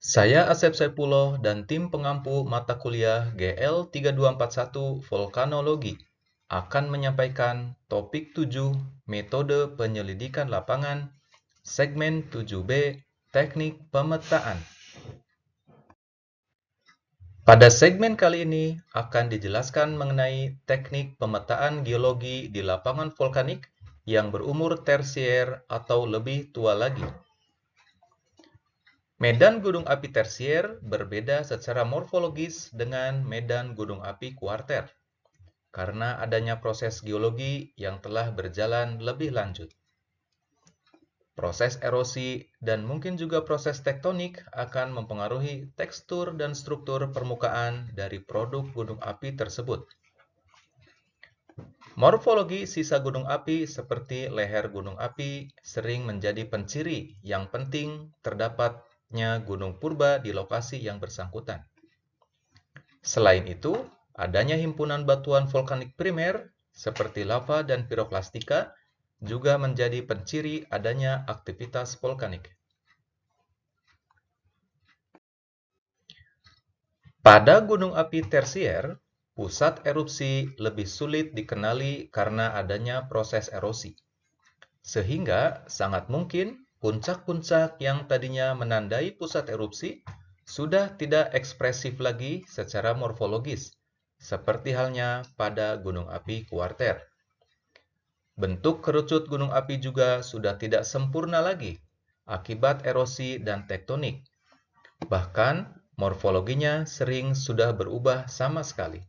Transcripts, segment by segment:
Saya Asep Saipullah dan tim pengampu mata kuliah GL3241 Vulkanologi akan menyampaikan topik 7 Metode Penyelidikan Lapangan, segmen 7B, Teknik Pemetaan. Pada segmen kali ini akan dijelaskan mengenai teknik pemetaan geologi di lapangan vulkanik yang berumur tersier atau lebih tua lagi. Medan gunung api tersier berbeda secara morfologis dengan medan gunung api kuarter, karena adanya proses geologi yang telah berjalan lebih lanjut. Proses erosi dan mungkin juga proses tektonik akan mempengaruhi tekstur dan struktur permukaan dari produk gunung api tersebut. Morfologi sisa gunung api seperti leher gunung api sering menjadi penciri yang penting terdapatnya gunung purba di lokasi yang bersangkutan. Selain itu, adanya himpunan batuan vulkanik primer seperti lava dan piroklastika juga menjadi penciri adanya aktivitas vulkanik. Pada gunung api tersier, pusat erupsi lebih sulit dikenali karena adanya proses erosi. Sehingga sangat mungkin puncak-puncak yang tadinya menandai pusat erupsi sudah tidak ekspresif lagi secara morfologis, seperti halnya pada gunung api kuarter. Bentuk kerucut gunung api juga sudah tidak sempurna lagi akibat erosi dan tektonik. Bahkan, morfologinya sering sudah berubah sama sekali.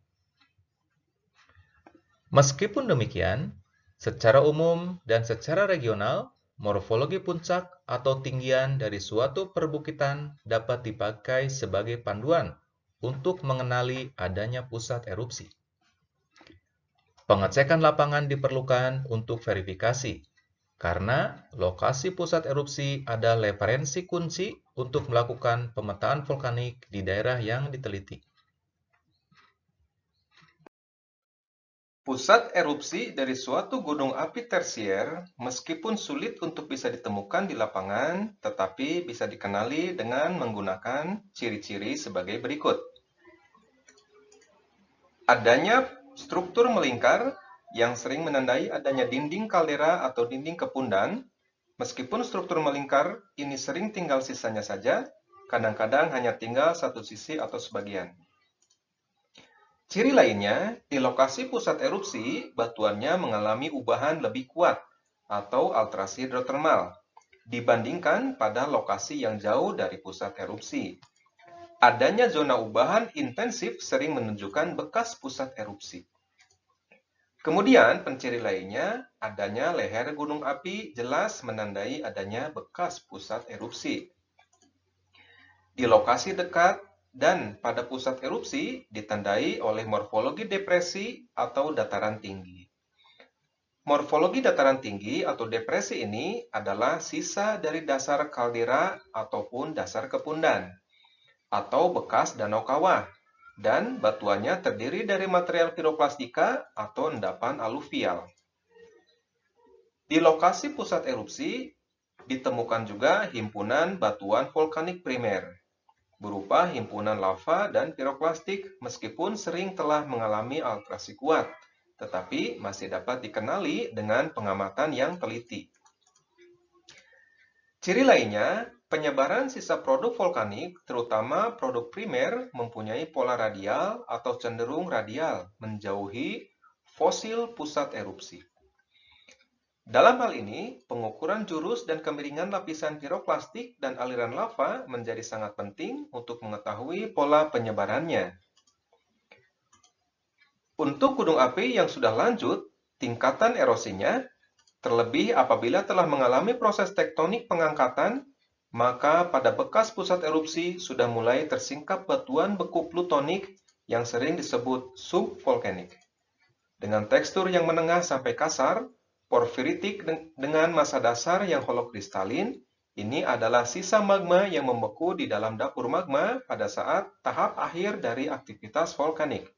Meskipun demikian, secara umum dan secara regional, morfologi puncak atau tinggian dari suatu perbukitan dapat dipakai sebagai panduan untuk mengenali adanya pusat erupsi. Pengecekan lapangan diperlukan untuk verifikasi, karena lokasi pusat erupsi adalah referensi kunci untuk melakukan pemetaan vulkanik di daerah yang diteliti. Pusat erupsi dari suatu gunung api tersier, meskipun sulit untuk bisa ditemukan di lapangan, tetapi bisa dikenali dengan menggunakan ciri-ciri sebagai berikut. Adanya struktur melingkar yang sering menandai adanya dinding kaldera atau dinding kepundan. Meskipun struktur melingkar ini sering tinggal sisanya saja, kadang-kadang hanya tinggal satu sisi atau sebagian. Ciri lainnya, di lokasi pusat erupsi, batuannya mengalami ubahan lebih kuat atau alterasi hidrotermal dibandingkan pada lokasi yang jauh dari pusat erupsi. Adanya zona ubahan intensif sering menunjukkan bekas pusat erupsi. Kemudian, penciri lainnya, adanya leher gunung api jelas menandai adanya bekas pusat erupsi. Di lokasi dekat dan pada pusat erupsi ditandai oleh morfologi depresi atau dataran tinggi. Morfologi dataran tinggi atau depresi ini adalah sisa dari dasar kaldera ataupun dasar kepundan, atau bekas danau kawah, dan batuannya terdiri dari material piroklastika atau endapan aluvial. Di lokasi pusat erupsi ditemukan juga himpunan batuan vulkanik primer, berupa himpunan lava dan piroklastik meskipun sering telah mengalami alterasi kuat, tetapi masih dapat dikenali dengan pengamatan yang teliti. Ciri lainnya, penyebaran sisa produk vulkanik, terutama produk primer, mempunyai pola radial atau cenderung radial, menjauhi fosil pusat erupsi. Dalam hal ini, pengukuran jurus dan kemiringan lapisan piroklastik dan aliran lava menjadi sangat penting untuk mengetahui pola penyebarannya. Untuk gunung api yang sudah lanjut, tingkatan erosinya, terlebih apabila telah mengalami proses tektonik pengangkatan, maka pada bekas pusat erupsi sudah mulai tersingkap batuan beku plutonik yang sering disebut subvolkanik. Dengan tekstur yang menengah sampai kasar, porfiritik dengan massa dasar yang holokristalin, ini adalah sisa magma yang membeku di dalam dapur magma pada saat tahap akhir dari aktivitas vulkanik.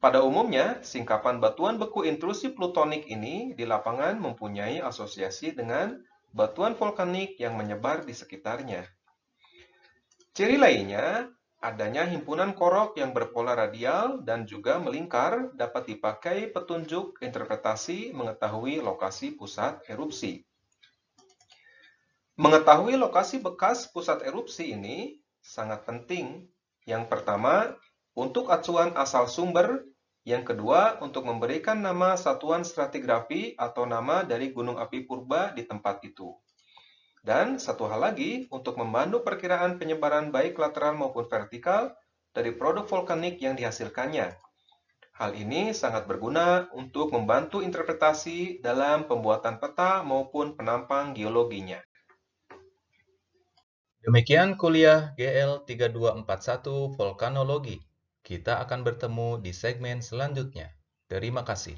Pada umumnya, singkapan batuan beku intrusi plutonik ini di lapangan mempunyai asosiasi dengan batuan vulkanik yang menyebar di sekitarnya. Ciri lainnya, adanya himpunan korok yang berpola radial dan juga melingkar dapat dipakai petunjuk interpretasi mengetahui lokasi pusat erupsi. Mengetahui lokasi bekas pusat erupsi ini sangat penting. Yang pertama, untuk acuan asal sumber. Yang kedua, untuk memberikan nama satuan stratigrafi atau nama dari gunung api purba di tempat itu. Dan satu hal lagi, untuk membantu perkiraan penyebaran baik lateral maupun vertikal dari produk vulkanik yang dihasilkannya. Hal ini sangat berguna untuk membantu interpretasi dalam pembuatan peta maupun penampang geologinya. Demikian kuliah GL 3241 Vulkanologi. Kita akan bertemu di segmen selanjutnya. Terima kasih.